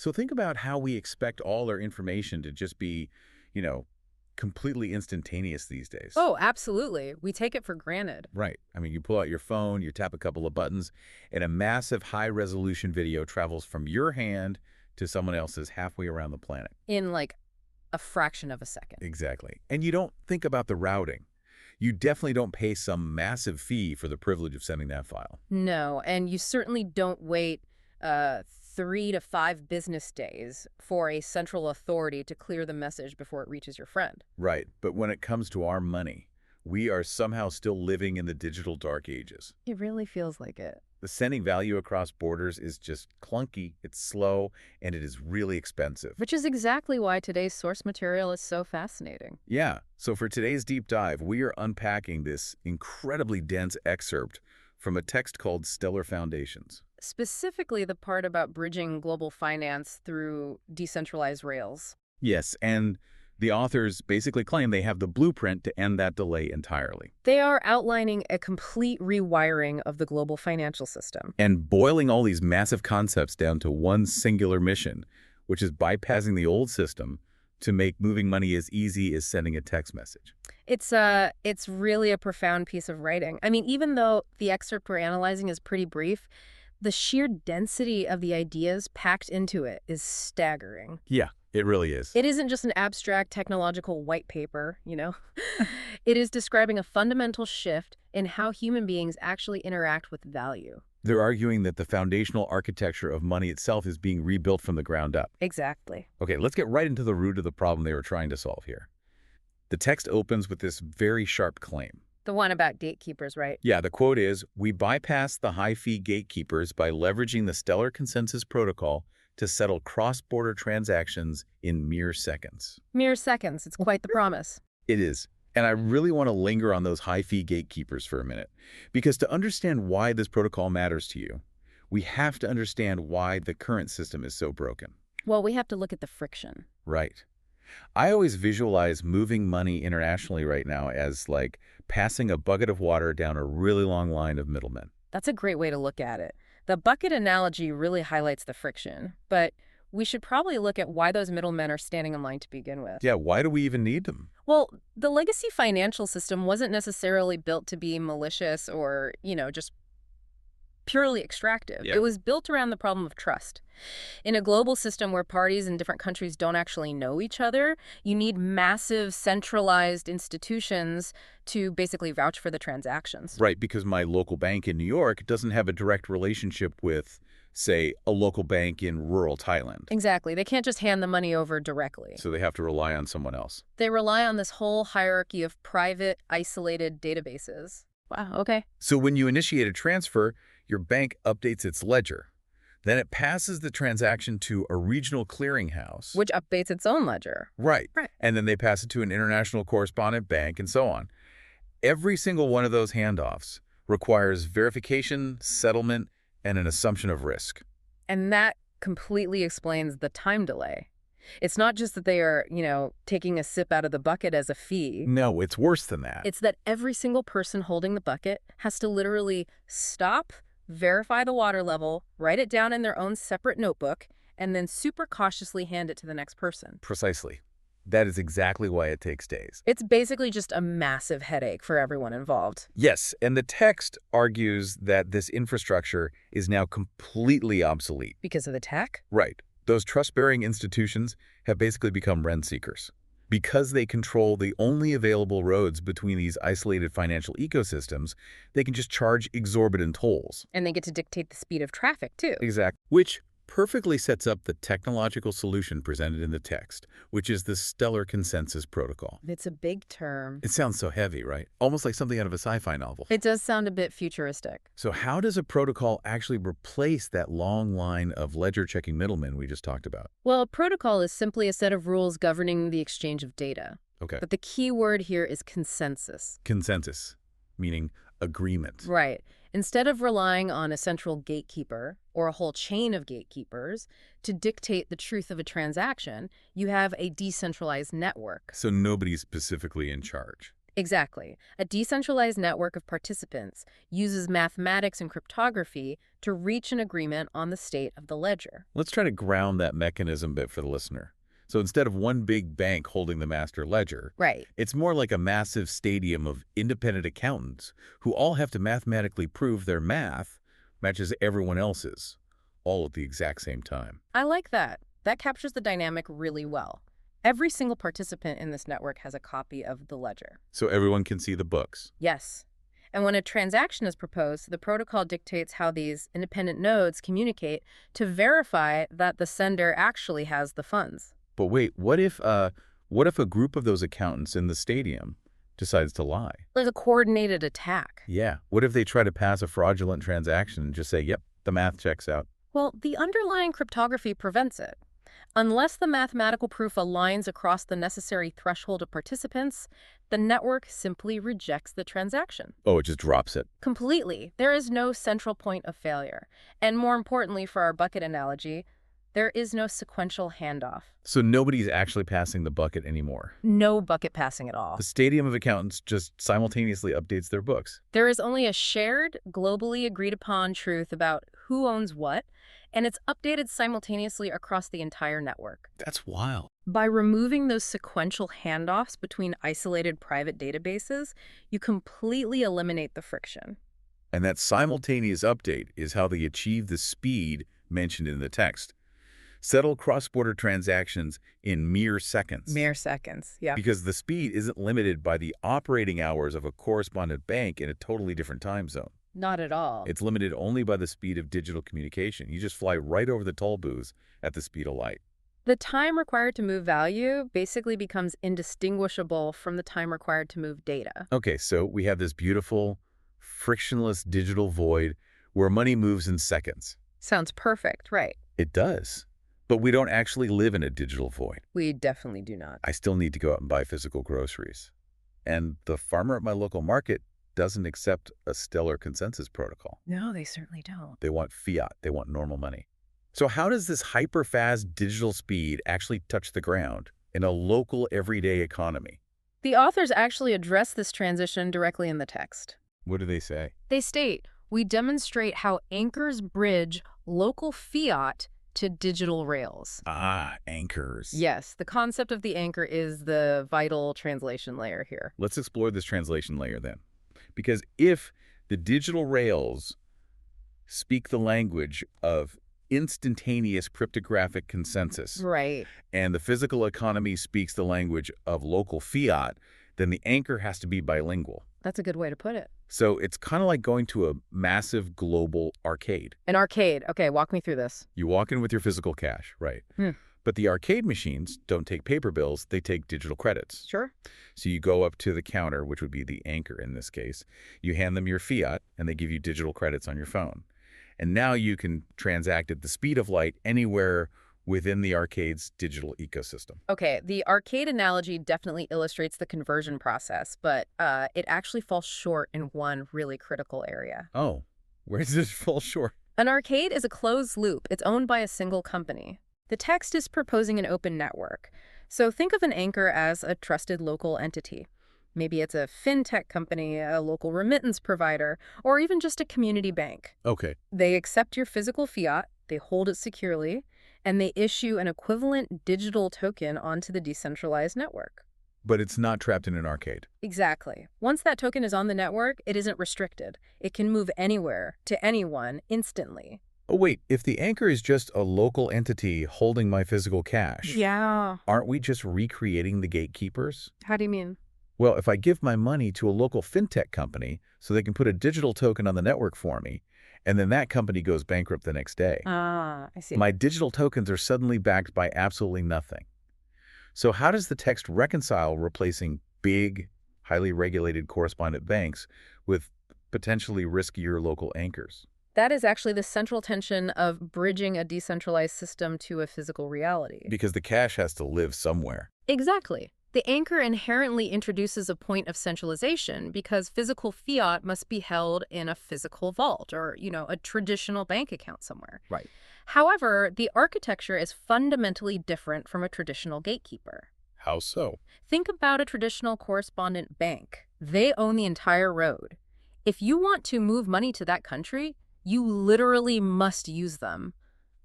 So think about how we expect all our information to just be, you know, completely instantaneous these days. Oh, absolutely. We take it for granted. Right. I mean, you pull out your phone, you tap a couple of buttons, and a massive high-resolution video travels from your hand to someone else's halfway around the planet. In like a fraction of a second. Exactly. And you don't think about the routing. You definitely don't pay some massive fee for the privilege of sending that file. No, and you certainly don't wait 3 to 5 business days for a central authority to clear the message before it reaches your friend. Right. But when it comes to our money, we are somehow still living in the digital dark ages. It really feels like it. The sending value across borders is just clunky, it's slow, and it is really expensive. Which is exactly why today's source material is so fascinating. Yeah, so for today's deep dive, we are unpacking this incredibly dense excerpt from a text called Stellar Foundations. Specifically the part about bridging global finance through decentralized rails. Yes, and the authors basically claim they have the blueprint to end that delay entirely. They are outlining a complete rewiring of the global financial system. And boiling all these massive concepts down to one singular mission, which is bypassing the old system to make moving money as easy as sending a text message. It's really a profound piece of writing. I mean, even though the excerpt we're analyzing is pretty brief, the sheer density of the ideas packed into it is staggering. Yeah, it really is. It isn't just an abstract technological white paper, you know? It is describing a fundamental shift in how human beings actually interact with value. They're arguing that the foundational architecture of money itself is being rebuilt from the ground up. Exactly. Okay, let's get right into the root of the problem they were trying to solve here. The text opens with this very sharp claim. The one about gatekeepers, right? Yeah, the quote is, "We bypass the high-fee gatekeepers by leveraging the Stellar Consensus Protocol to settle cross-border transactions in mere seconds." Mere seconds. It's quite the promise. It is. And I really want to linger on those high-fee gatekeepers for a minute, because to understand why this protocol matters to you, we have to understand why the current system is so broken. Well, we have to look at the friction. Right. I always visualize moving money internationally right now as like passing a bucket of water down a really long line of middlemen. That's a great way to look at it. The bucket analogy really highlights the friction, but we should probably look at why those middlemen are standing in line to begin with. Yeah, why do we even need them? Well, the legacy financial system wasn't necessarily built to be malicious or, just purely extractive. Yeah. It was built around the problem of trust. In a global system where parties in different countries don't actually know each other, you need massive centralized institutions to basically vouch for the transactions. Right, because my local bank in New York doesn't have a direct relationship with, say, a local bank in rural Thailand. Exactly. They can't just hand the money over directly. So they have to rely on someone else. They rely on this whole hierarchy of private, isolated databases. Wow, okay. So when you initiate a transfer, your bank updates its ledger. Then it passes the transaction to a regional clearinghouse. Which updates its own ledger. Right. Right. And then they pass it to an international correspondent bank and so on. Every single one of those handoffs requires verification, settlement, and an assumption of risk. And that completely explains the time delay. It's not just that they are, taking a sip out of the bucket as a fee. No, it's worse than that. It's that every single person holding the bucket has to literally stop, verify the water level, write it down in their own separate notebook, and then super cautiously hand it to the next person. Precisely. That is exactly why it takes days. It's basically just a massive headache for everyone involved. Yes, and the text argues that this infrastructure is now completely obsolete. Because of the tech? Right. Those trust-bearing institutions have basically become rent seekers. Because they control the only available roads between these isolated financial ecosystems, they can just charge exorbitant tolls. And they get to dictate the speed of traffic, too. Exactly. Which perfectly sets up the technological solution presented in the text, which is the Stellar Consensus Protocol. It's a big term. It sounds so heavy, right? Almost like something out of a sci-fi novel. It does sound a bit futuristic. So how does a protocol actually replace that long line of ledger-checking middlemen we just talked about? Well, a protocol is simply a set of rules governing the exchange of data. Okay. But the key word here is consensus. Consensus, meaning agreement. Right. Instead of relying on a central gatekeeper or a whole chain of gatekeepers to dictate the truth of a transaction, you have a decentralized network. So nobody's specifically in charge. Exactly. A decentralized network of participants uses mathematics and cryptography to reach an agreement on the state of the ledger. Let's try to ground that mechanism a bit for the listener. So instead of one big bank holding the master ledger, Right. it's more like a massive stadium of independent accountants who all have to mathematically prove their math matches everyone else's, all at the exact same time. I like that. That captures the dynamic really well. Every single participant in this network has a copy of the ledger. So everyone can see the books. Yes. And when a transaction is proposed, the protocol dictates how these independent nodes communicate to verify that the sender actually has the funds. But wait, what if a group of those accountants in the stadium decides to lie? There's a coordinated attack. Yeah. What if they try to pass a fraudulent transaction and just say, yep, the math checks out? Well, the underlying cryptography prevents it. Unless the mathematical proof aligns across the necessary threshold of participants, the network simply rejects the transaction. Oh, it just drops it. Completely. There is no central point of failure. And more importantly, for our bucket analogy, there is no sequential handoff. So nobody's actually passing the bucket anymore. No bucket passing at all. The stadium of accountants just simultaneously updates their books. There is only a shared, globally agreed upon truth about who owns what, and it's updated simultaneously across the entire network. That's wild. By removing those sequential handoffs between isolated private databases, you completely eliminate the friction. And that simultaneous update is how they achieve the speed mentioned in the text. Settle cross-border transactions in mere seconds. Mere seconds, yeah. Because the speed isn't limited by the operating hours of a correspondent bank in a totally different time zone. Not at all. It's limited only by the speed of digital communication. You just fly right over the toll booths at the speed of light. The time required to move value basically becomes indistinguishable from the time required to move data. Okay, so we have this beautiful, frictionless digital void where money moves in seconds. Sounds perfect, right? It does. But we don't actually live in a digital void. We definitely do not. I still need to go out and buy physical groceries. And the farmer at my local market doesn't accept a stellar consensus protocol. No, they certainly don't. They want fiat. They want normal money. So how does this hyper-fast digital speed actually touch the ground in a local, everyday economy? The authors actually address this transition directly in the text. What do they say? They state, we demonstrate how anchors bridge local fiat to digital rails. Ah, anchors. Yes, the concept of the anchor is the vital translation layer here. Let's explore this translation layer then. Because if the digital rails speak the language of instantaneous cryptographic consensus, Right. and the physical economy speaks the language of local fiat, then the anchor has to be bilingual. That's a good way to put it. So it's kind of like going to a massive global arcade. An arcade. Okay, walk me through this. You walk in with your physical cash, right? But the arcade machines don't take paper bills, they take digital credits. Sure. So you go up to the counter, which would be the anchor in this case. You hand them your fiat, and they give you digital credits on your phone. And now you can transact at the speed of light anywhere within the arcade's digital ecosystem. Okay, the arcade analogy definitely illustrates the conversion process, but it actually falls short in one really critical area. Oh, where does it fall short? An arcade is a closed loop. It's owned by a single company. The text is proposing an open network. So think of an anchor as a trusted local entity. Maybe it's a fintech company, a local remittance provider, or even just a community bank. Okay. They accept your physical fiat, they hold it securely, and they issue an equivalent digital token onto the decentralized network. But it's not trapped in an arcade. Exactly. Once that token is on the network, it isn't restricted. It can move anywhere, to anyone, instantly. Oh, wait, if the anchor is just a local entity holding my physical cash, Yeah. aren't we just recreating the gatekeepers? How do you mean? Well, if I give my money to a local fintech company so they can put a digital token on the network for me, and then that company goes bankrupt the next day, Ah, I see. my digital tokens are suddenly backed by absolutely nothing. So how does the text reconcile replacing big, highly regulated correspondent banks with potentially riskier local anchors? That is actually the central tension of bridging a decentralized system to a physical reality. Because the cash has to live somewhere. Exactly. The anchor inherently introduces a point of centralization because physical fiat must be held in a physical vault or, a traditional bank account somewhere. Right. However, the architecture is fundamentally different from a traditional gatekeeper. How so? Think about a traditional correspondent bank. They own the entire road. If you want to move money to that country, you literally must use them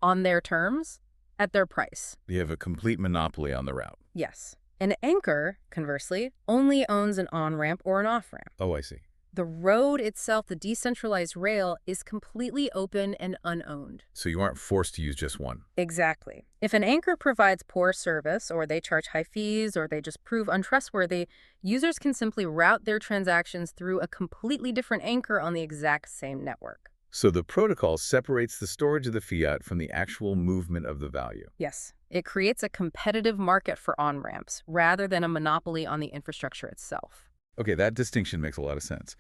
on their terms, at their price. They have a complete monopoly on the route. Yes. An anchor, conversely, only owns an on-ramp or an off-ramp. Oh, I see. The road itself, the decentralized rail, is completely open and unowned. So you aren't forced to use just one. Exactly. If an anchor provides poor service, or they charge high fees, or they just prove untrustworthy, users can simply route their transactions through a completely different anchor on the exact same network. So the protocol separates the storage of the fiat from the actual movement of the value. Yes. It creates a competitive market for on-ramps, rather than a monopoly on the infrastructure itself. Okay, that distinction makes a lot of sense.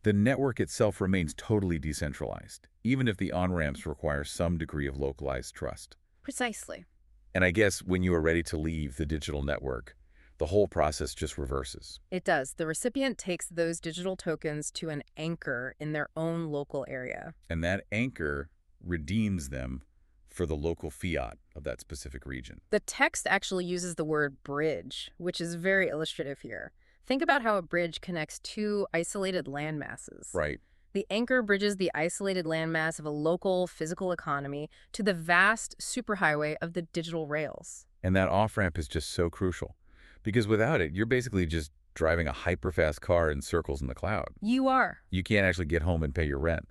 The network itself remains totally decentralized, even if the on-ramps require some degree of localized trust. Precisely. And I guess when you are ready to leave the digital network, the whole process just reverses. It does. The recipient takes those digital tokens to an anchor in their own local area. And that anchor redeems them for the local fiat of that specific region. The text actually uses the word bridge, which is very illustrative here. Think about how a bridge connects two isolated landmasses. Right. The anchor bridges the isolated landmass of a local physical economy to the vast superhighway of the digital rails. And that off-ramp is just so crucial. Because without it, you're basically just driving a hyper-fast car in circles in the cloud. You are. You can't actually get home and pay your rent.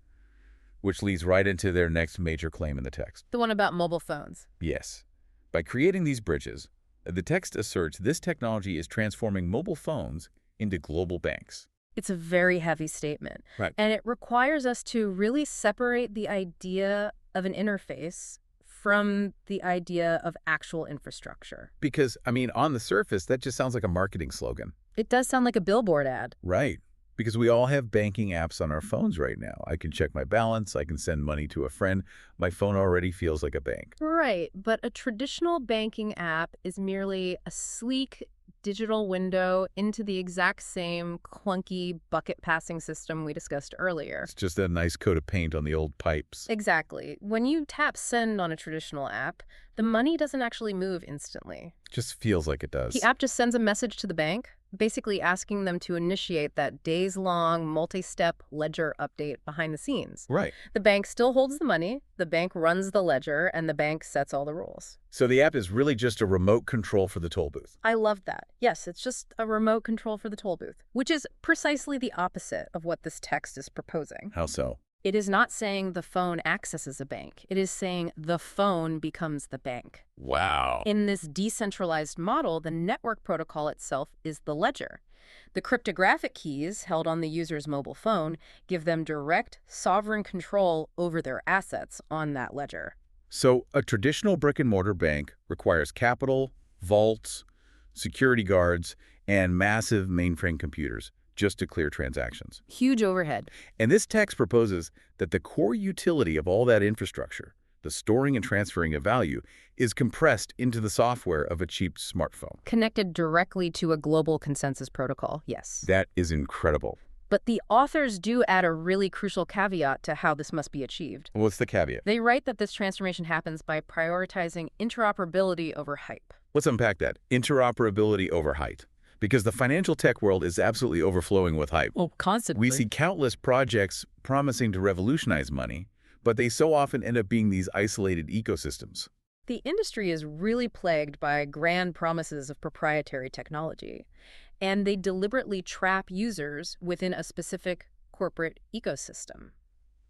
Which leads right into their next major claim in the text. The one about mobile phones. Yes. By creating these bridges, the text asserts this technology is transforming mobile phones into global banks. It's a very heavy statement. Right. And it requires us to really separate the idea of an interface from the idea of actual infrastructure. Because, I mean, on the surface, that just sounds like a marketing slogan. It does sound like a billboard ad. Right. Because we all have banking apps on our phones right now. I can check my balance. I can send money to a friend. My phone already feels like a bank. Right, but a traditional banking app is merely a sleek digital window into the exact same clunky bucket passing system we discussed earlier. It's just a nice coat of paint on the old pipes. Exactly. When you tap send on a traditional app, the money doesn't actually move instantly. Just feels like it does. The app just sends a message to the bank, basically asking them to initiate that days-long, multi-step ledger update behind the scenes. Right. The bank still holds the money, the bank runs the ledger, and the bank sets all the rules. So the app is really just a remote control for the toll booth. I love that. Yes, it's just a remote control for the toll booth, which is precisely the opposite of what this text is proposing. How so? It is not saying the phone accesses a bank. It is saying the phone becomes the bank. Wow. In this decentralized model, the network protocol itself is the ledger. The cryptographic keys held on the user's mobile phone give them direct, sovereign control over their assets on that ledger. So a traditional brick-and-mortar bank requires capital, vaults, security guards, and massive mainframe computers just to clear transactions. Huge overhead. And this text proposes that the core utility of all that infrastructure, the storing and transferring of value, is compressed into the software of a cheap smartphone. Connected directly to a global consensus protocol, yes. That is incredible. But the authors do add a really crucial caveat to how this must be achieved. What's the caveat? They write that this transformation happens by prioritizing interoperability over hype. Let's unpack that. Interoperability over height. Because the financial tech world is absolutely overflowing with hype. Oh, constantly. We see countless projects promising to revolutionize money, but they so often end up being these isolated ecosystems. The industry is really plagued by grand promises of proprietary technology, and they deliberately trap users within a specific corporate ecosystem.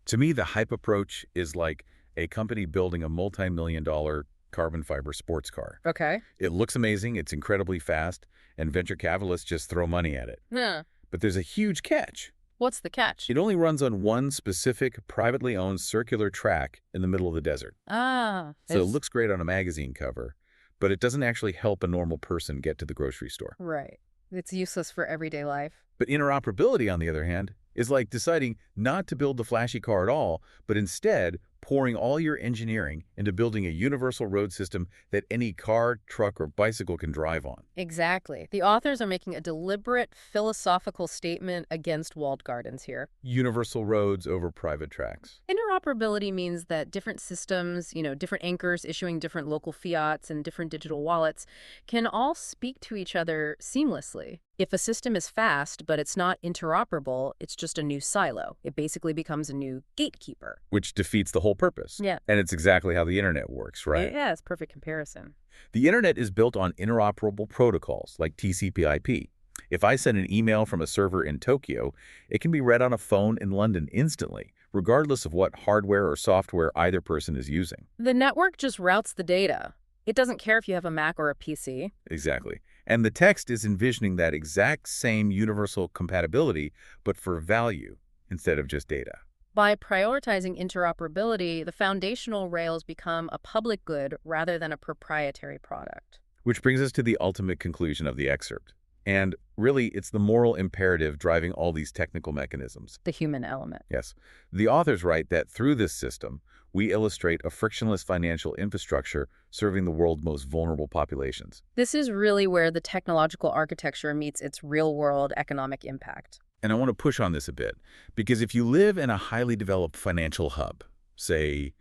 To me, the hype approach is like a company building a multi-million-dollar carbon fiber sports car. Okay. It looks amazing, it's incredibly fast, and venture capitalists just throw money at it. Yeah. But there's a huge catch. What's the catch? It only runs on one specific, privately owned circular track in the middle of the desert. Ah. So it looks great on a magazine cover, but it doesn't actually help a normal person get to the grocery store. Right. It's useless for everyday life. But interoperability, on the other hand, is like deciding not to build the flashy car at all, but instead pouring all your engineering into building a universal road system that any car, truck, or bicycle can drive on. Exactly. The authors are making a deliberate philosophical statement against walled gardens here. Universal roads over private tracks. Interoperability means that different systems, different anchors issuing different local fiats and different digital wallets can all speak to each other seamlessly. If a system is fast, but it's not interoperable, it's just a new silo. It basically becomes a new gatekeeper. Which defeats the whole purpose. Yeah. And it's exactly how the internet works, right? Yeah, it's perfect comparison. The internet is built on interoperable protocols like TCP/IP. If I send an email from a server in Tokyo, it can be read on a phone in London instantly, regardless of what hardware or software either person is using. The network just routes the data. It doesn't care if you have a Mac or a PC. Exactly. And the text is envisioning that exact same universal compatibility, but for value instead of just data. By prioritizing interoperability, the foundational rails become a public good rather than a proprietary product. Which brings us to the ultimate conclusion of the excerpt. And really, it's the moral imperative driving all these technical mechanisms. The human element. Yes. The authors write that through this system, we illustrate a frictionless financial infrastructure serving the world's most vulnerable populations. This is really where the technological architecture meets its real-world economic impact. And I want to push on this a bit, because if you live in a highly developed financial hub, say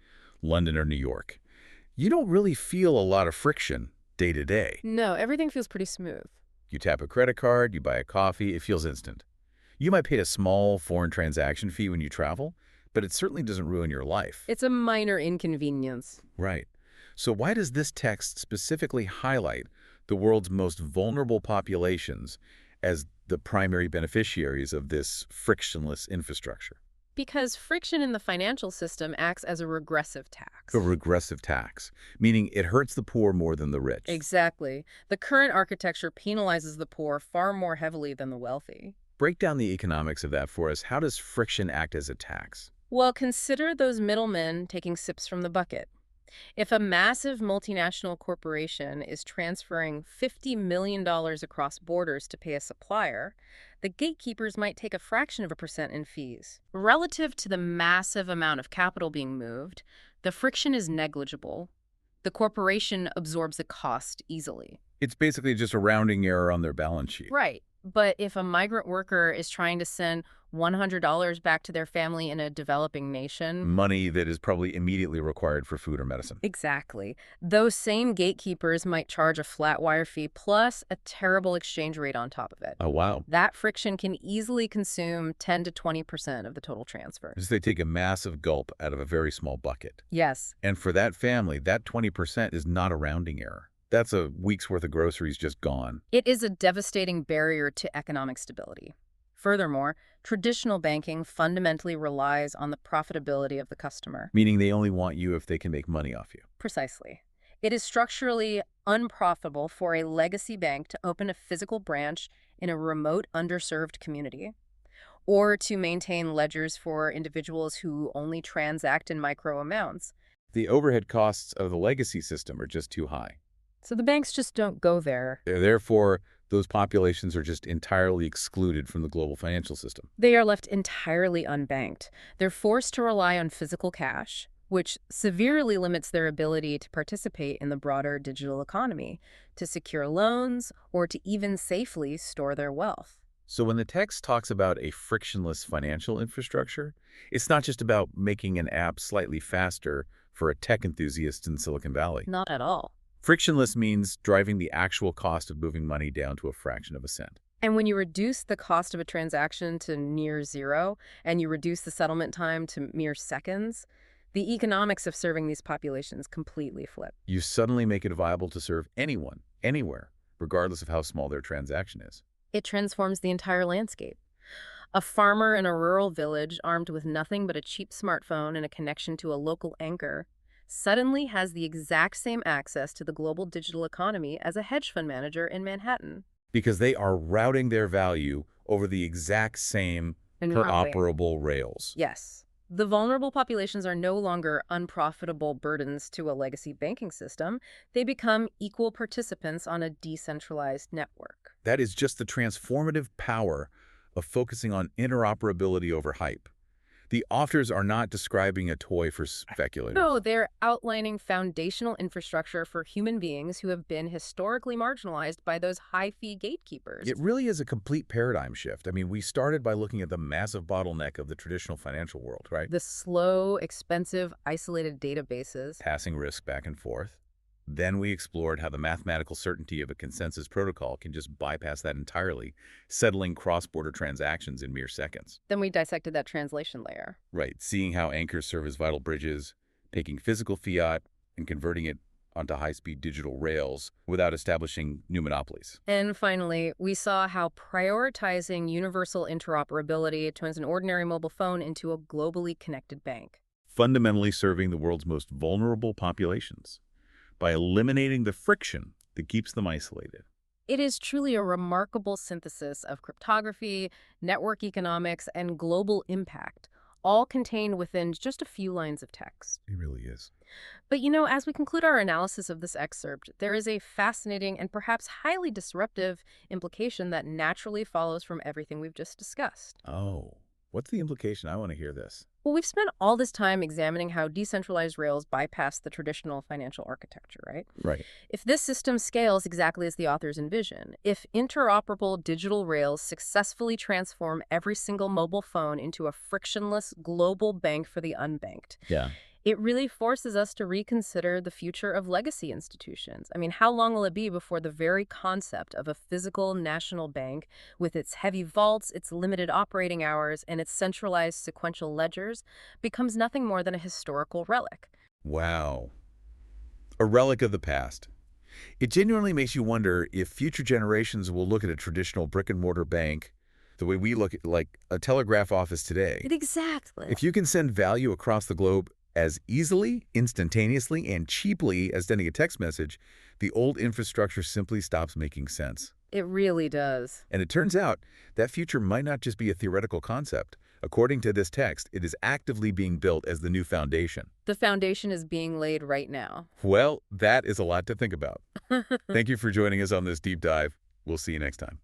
London or New York, you don't really feel a lot of friction day to day. No, everything feels pretty smooth. You tap a credit card, you buy a coffee, it feels instant. You might pay a small foreign transaction fee when you travel, but it certainly doesn't ruin your life. It's a minor inconvenience. Right. So why does this text specifically highlight the world's most vulnerable populations as the primary beneficiaries of this frictionless infrastructure? Because friction in the financial system acts as a regressive tax. A regressive tax, meaning it hurts the poor more than the rich. Exactly. The current architecture penalizes the poor far more heavily than the wealthy. Break down the economics of that for us. How does friction act as a tax? Well, consider those middlemen taking sips from the bucket. If a massive multinational corporation is transferring $50 million across borders to pay a supplier, the gatekeepers might take a fraction of a percent in fees. Relative to the massive amount of capital being moved, the friction is negligible. The corporation absorbs the cost easily. It's basically just a rounding error on their balance sheet. Right. But if a migrant worker is trying to send $100 back to their family in a developing nation... Money that is probably immediately required for food or medicine. Exactly. Those same gatekeepers might charge a flat wire fee plus a terrible exchange rate on top of it. Oh, wow. That friction can easily consume 10 to 20% of the total transfer. As they take a massive gulp out of a very small bucket. Yes. And for that family, that 20% is not a rounding error. That's a week's worth of groceries just gone. It is a devastating barrier to economic stability. Furthermore, traditional banking fundamentally relies on the profitability of the customer. Meaning they only want you if they can make money off you. Precisely. It is structurally unprofitable for a legacy bank to open a physical branch in a remote, underserved community, or to maintain ledgers for individuals who only transact in micro amounts. The overhead costs of the legacy system are just too high. So the banks just don't go there. Therefore, those populations are just entirely excluded from the global financial system. They are left entirely unbanked. They're forced to rely on physical cash, which severely limits their ability to participate in the broader digital economy, to secure loans, or to even safely store their wealth. So when the text talks about a frictionless financial infrastructure, it's not just about making an app slightly faster for a tech enthusiast in Silicon Valley. Not at all. Frictionless means driving the actual cost of moving money down to a fraction of a cent. And when you reduce the cost of a transaction to near zero, and you reduce the settlement time to mere seconds, the economics of serving these populations completely flip. You suddenly make it viable to serve anyone, anywhere, regardless of how small their transaction is. It transforms the entire landscape. A farmer in a rural village armed with nothing but a cheap smartphone and a connection to a local anchor suddenly has the exact same access to the global digital economy as a hedge fund manager in Manhattan. Because they are routing their value over the exact same interoperable rails. Yes. The vulnerable populations are no longer unprofitable burdens to a legacy banking system. They become equal participants on a decentralized network. That is just the transformative power of focusing on interoperability over hype. The authors are not describing a toy for No, speculators. they're outlining foundational infrastructure for human beings who have been historically marginalized by those high-fee gatekeepers. It really is a complete paradigm shift. I mean, we started by looking at the massive bottleneck of the traditional financial world, right? The slow, expensive, isolated databases. Passing risk back and forth. Then we explored how the mathematical certainty of a consensus protocol can just bypass that entirely, settling cross-border transactions in mere seconds. Then we dissected that translation layer. Right, seeing how anchors serve as vital bridges, taking physical fiat and converting it onto high-speed digital rails without establishing new monopolies. And finally, we saw how prioritizing universal interoperability turns an ordinary mobile phone into a globally connected bank. Fundamentally serving the world's most vulnerable populations by eliminating the friction that keeps them isolated. It is truly a remarkable synthesis of cryptography, network economics, and global impact, all contained within just a few lines of text. It really is. But as we conclude our analysis of this excerpt, there is a fascinating and perhaps highly disruptive implication that naturally follows from everything we've just discussed. Oh, what's the implication? I want to hear this. Well, we've spent all this time examining how decentralized rails bypass the traditional financial architecture, right? Right. If this system scales exactly as the authors envision, if interoperable digital rails successfully transform every single mobile phone into a frictionless global bank for the unbanked, Yeah. it really forces us to reconsider the future of legacy institutions. I mean, how long will it be before the very concept of a physical national bank, with its heavy vaults, its limited operating hours, and its centralized sequential ledgers, becomes nothing more than a historical relic? Wow. A relic of the past. It genuinely makes you wonder if future generations will look at a traditional brick-and-mortar bank the way we look at, like, a telegraph office today. Exactly. If you can send value across the globe as easily, instantaneously, and cheaply as sending a text message, the old infrastructure simply stops making sense. It really does. And it turns out that future might not just be a theoretical concept. According to this text, it is actively being built as the new foundation. The foundation is being laid right now. Well, that is a lot to think about. Thank you for joining us on this deep dive. We'll see you next time.